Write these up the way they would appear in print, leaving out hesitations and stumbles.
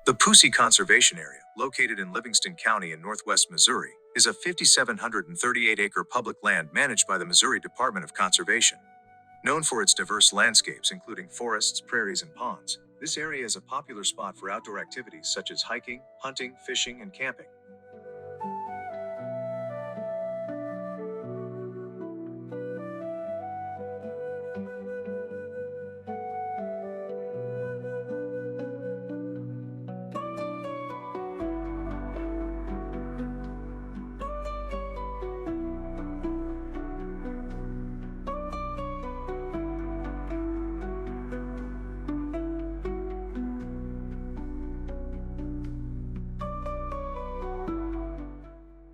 The Poosey Conservation Area, located in Livingston County in northwest Missouri, is a 5,738-acre public land managed by the Missouri Department of Conservation. Known for its diverse landscapes including forests, prairies, and ponds, this area is a popular spot for outdoor activities such as hiking, hunting, fishing, and camping.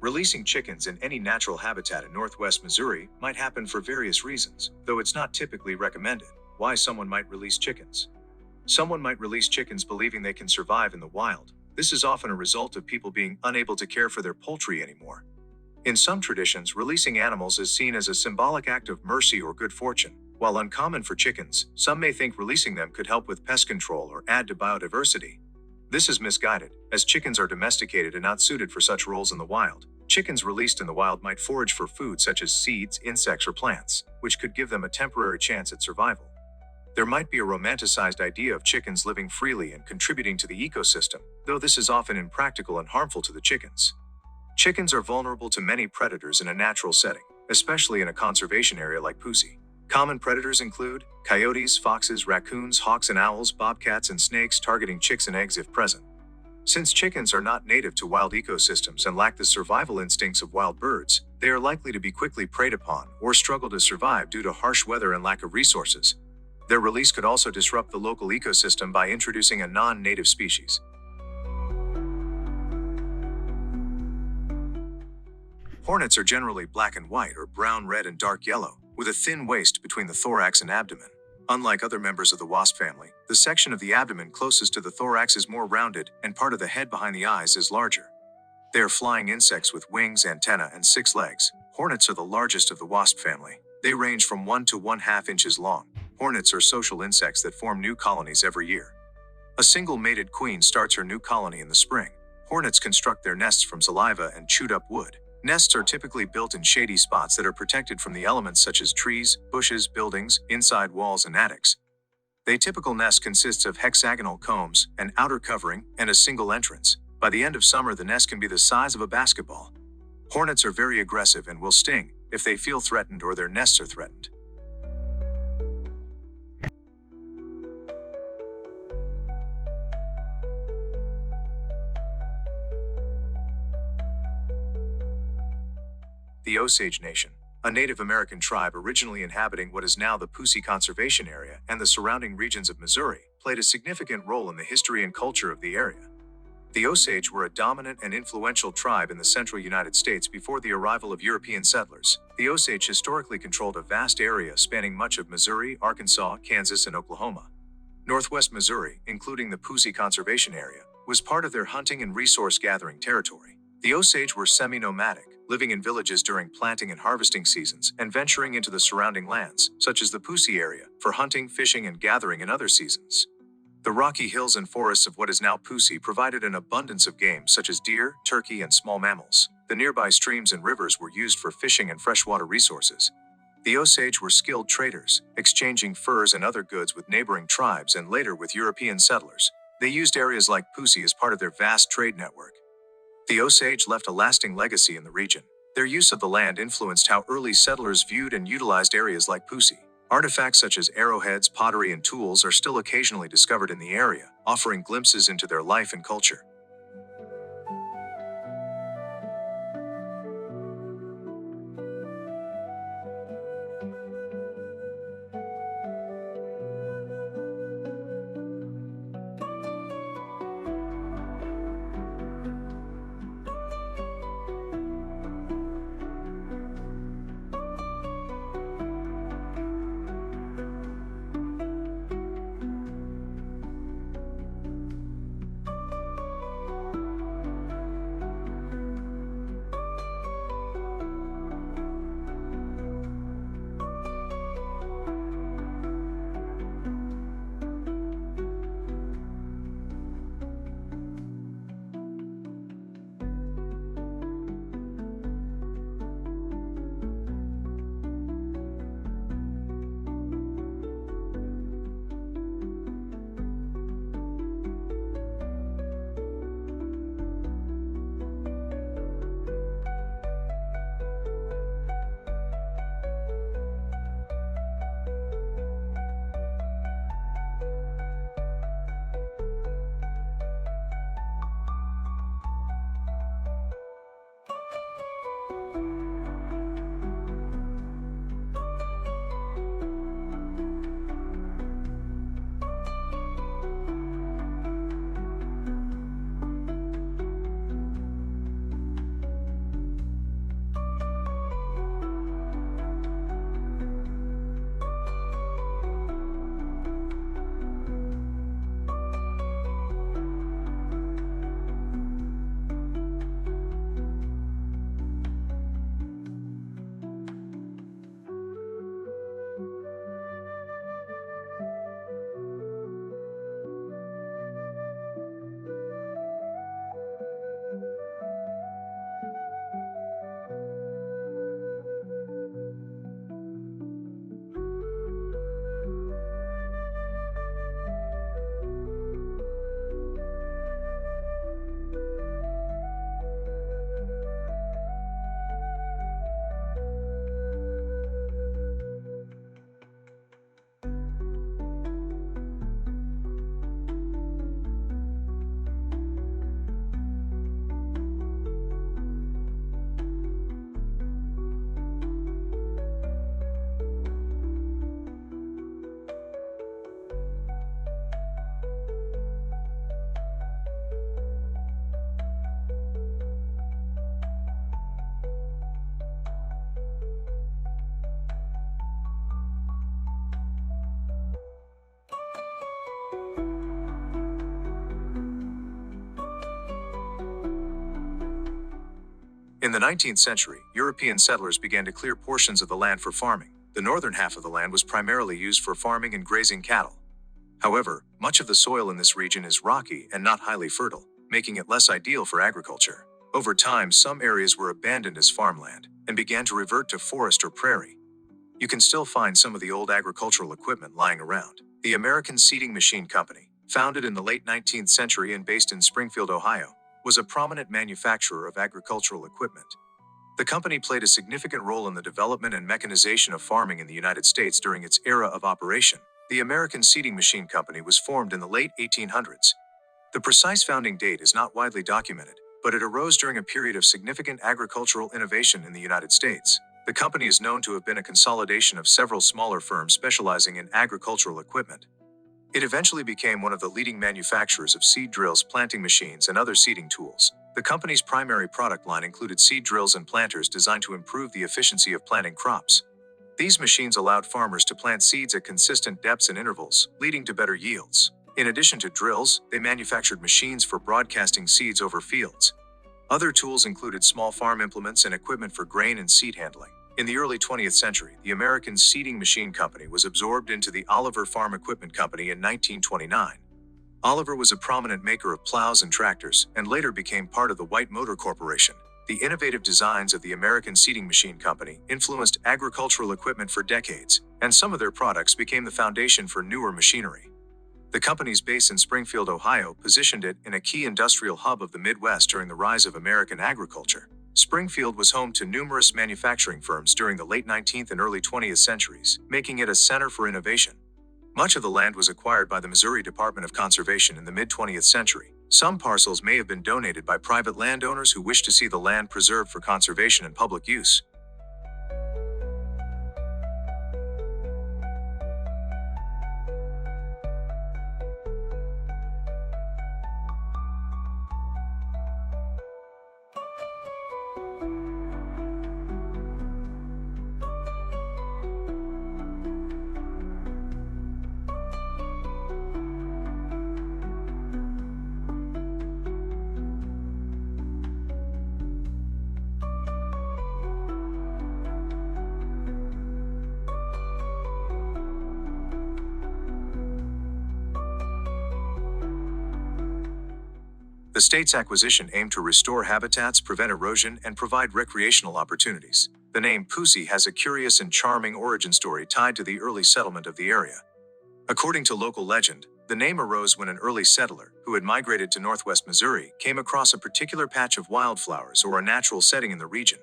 Releasing chickens in any natural habitat in northwest Missouri might happen for various reasons, though it's not typically recommended. Why someone might release chickens. Someone might release chickens believing they can survive in the wild. This is often a result of people being unable to care for their poultry anymore. In some traditions, releasing animals is seen as a symbolic act of mercy or good fortune. While uncommon for chickens, some may think releasing them could help with pest control or add to biodiversity. This is misguided, as chickens are domesticated and not suited for such roles in the wild. Chickens released in the wild might forage for food such as seeds, insects, or plants, which could give them a temporary chance at survival. There might be a romanticized idea of chickens living freely and contributing to the ecosystem, though this is often impractical and harmful to the chickens. Chickens are vulnerable to many predators in a natural setting, especially in a conservation area like Poosey. Common predators include coyotes, foxes, raccoons, hawks and owls, bobcats, and snakes targeting chicks and eggs if present. Since chickens are not native to wild ecosystems and lack the survival instincts of wild birds, they are likely to be quickly preyed upon or struggle to survive due to harsh weather and lack of resources. Their release could also disrupt the local ecosystem by introducing a non-native species. Hornets are generally black and white or brown, red, and dark yellow, with a thin waist between the thorax and abdomen. Unlike other members of the wasp family, the section of the abdomen closest to the thorax is more rounded, and part of the head behind the eyes is larger. They are flying insects with wings, antennae, and 6 legs. Hornets are the largest of the wasp family. They range from 1 to 1/2 inches long. Hornets are social insects that form new colonies every year. A single mated queen starts her new colony in the spring. Hornets construct their nests from saliva and chewed up wood. Nests are typically built in shady spots that are protected from the elements such as trees, bushes, buildings, inside walls, and attics. The typical nest consists of hexagonal combs, an outer covering, and a single entrance. By the end of summer, the nest can be the size of a basketball. Hornets are very aggressive and will sting if they feel threatened or their nests are threatened. The Osage Nation, a Native American tribe originally inhabiting what is now the Poosey Conservation Area and the surrounding regions of Missouri, played a significant role in the history and culture of the area. The Osage were a dominant and influential tribe in the central United States before the arrival of European settlers. The Osage historically controlled a vast area spanning much of Missouri, Arkansas, Kansas, and Oklahoma. Northwest Missouri, including the Poosey Conservation Area, was part of their hunting and resource-gathering territory. The Osage were semi-nomadic, living in villages during planting and harvesting seasons and venturing into the surrounding lands, such as the Poosey area, for hunting, fishing, and gathering in other seasons. The rocky hills and forests of what is now Poosey provided an abundance of game such as deer, turkey, and small mammals. The nearby streams and rivers were used for fishing and freshwater resources. The Osage were skilled traders, exchanging furs and other goods with neighboring tribes and later with European settlers. They used areas like Poosey as part of their vast trade network. The Osage left a lasting legacy in the region. Their use of the land influenced how early settlers viewed and utilized areas like Poosey. Artifacts such as arrowheads, pottery, and tools are still occasionally discovered in the area, offering glimpses into their life and culture. In the 19th century, European settlers began to clear portions of the land for farming. The northern half of the land was primarily used for farming and grazing cattle. However, much of the soil in this region is rocky and not highly fertile, making it less ideal for agriculture. Over time, some areas were abandoned as farmland and began to revert to forest or prairie. You can still find some of the old agricultural equipment lying around. The American Seeding Machine Company, founded in the late 19th century and based in Springfield, Ohio, was a prominent manufacturer of agricultural equipment. The company played a significant role in the development and mechanization of farming in the United States during its era of operation. The American Seeding Machine Company was formed in the late 1800s. The precise founding date is not widely documented, but it arose during a period of significant agricultural innovation in the United States. The company is known to have been a consolidation of several smaller firms specializing in agricultural equipment. It eventually became one of the leading manufacturers of seed drills, planting machines, and other seeding tools. The company's primary product line included seed drills and planters designed to improve the efficiency of planting crops. These machines allowed farmers to plant seeds at consistent depths and intervals, leading to better yields. In addition to drills, they manufactured machines for broadcasting seeds over fields. Other tools included small farm implements and equipment for grain and seed handling. In the early 20th century, the American Seeding Machine Company was absorbed into the Oliver Farm Equipment Company in 1929. Oliver was a prominent maker of plows and tractors, and later became part of the White Motor Corporation. The innovative designs of the American Seeding Machine Company influenced agricultural equipment for decades, and some of their products became the foundation for newer machinery. The company's base in Springfield, Ohio, positioned it in a key industrial hub of the Midwest during the rise of American agriculture. Springfield was home to numerous manufacturing firms during the late 19th and early 20th centuries, making it a center for innovation. Much of the land was acquired by the Missouri Department of Conservation in the mid-20th century. Some parcels may have been donated by private landowners who wished to see the land preserved for conservation and public use. The state's acquisition aimed to restore habitats, prevent erosion, and provide recreational opportunities. The name Poosey has a curious and charming origin story tied to the early settlement of the area. According to local legend, the name arose when an early settler, who had migrated to northwest Missouri, came across a particular patch of wildflowers or a natural setting in the region.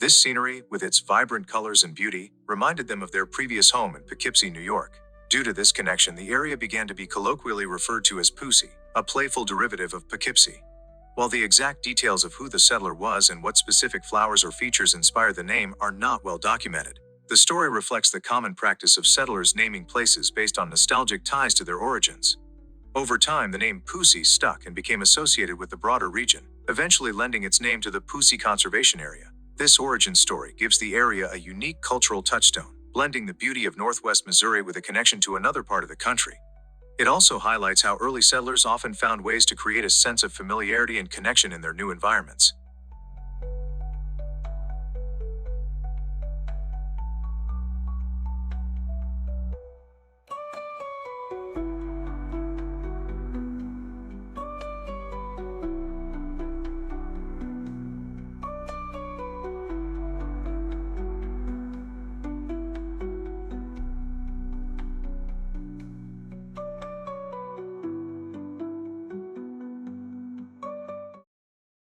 This scenery, with its vibrant colors and beauty, reminded them of their previous home in Poughkeepsie, New York. Due to this connection, the area began to be colloquially referred to as Poosey, a playful derivative of Poughkeepsie. While the exact details of who the settler was and what specific flowers or features inspired the name are not well documented, the story reflects the common practice of settlers naming places based on nostalgic ties to their origins. Over time, the name Poosey stuck and became associated with the broader region, eventually lending its name to the Poosey Conservation Area. This origin story gives the area a unique cultural touchstone, blending the beauty of northwest Missouri with a connection to another part of the country. It also highlights how early settlers often found ways to create a sense of familiarity and connection in their new environments.